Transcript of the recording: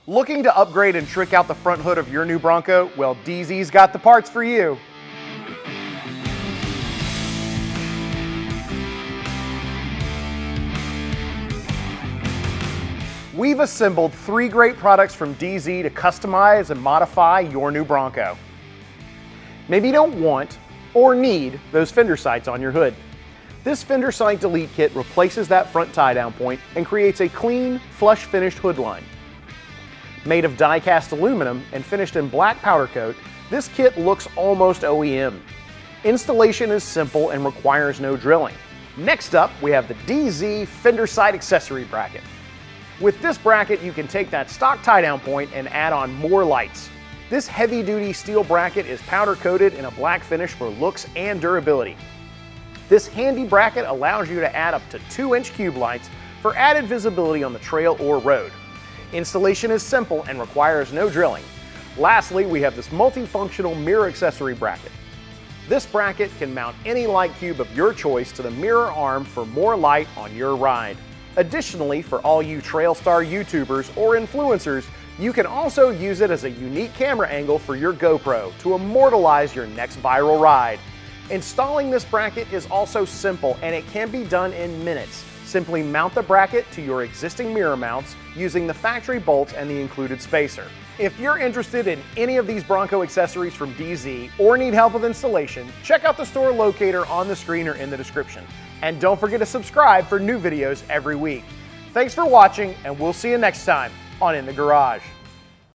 Looking to upgrade and trick out the front hood of your new Bronco? Well, Dee Zee's got the parts for you. We've assembled 3 great products from Dee Zee to customize and modify your new Bronco. Maybe you don't want or need those fender sights on your hood. This Fender Sight Delete kit replaces that front tie-down point and creates a clean, flush finished hood line. Made of die-cast aluminum and finished in black powder coat, this kit looks almost OEM. Installation is simple and requires no drilling. Next up, we have the Dee Zee Fender Sight Accessory Bracket. With this bracket, you can take that stock tie-down point and add on more lights. This heavy-duty steel bracket is powder-coated in a black finish for looks and durability. This handy bracket allows you to add up to 2-inch cube lights for added visibility on the trail or road. Installation is simple and requires no drilling. Lastly, we have this multifunctional mirror accessory bracket. This bracket can mount any light cube of your choice to the mirror arm for more light on your ride. Additionally, for all you trail star YouTubers or influencers, you can also use it as a unique camera angle for your GoPro to immortalize your next viral ride. Installing this bracket is also simple and it can be done in minutes. Simply mount the bracket to your existing mirror mounts using the factory bolts and the included spacer. If you're interested in any of these Bronco accessories from Dee Zee or need help with installation, check out the store locator on the screen or in the description. And don't forget to subscribe for new videos every week. Thanks for watching, and we'll see you next time on In the Garage.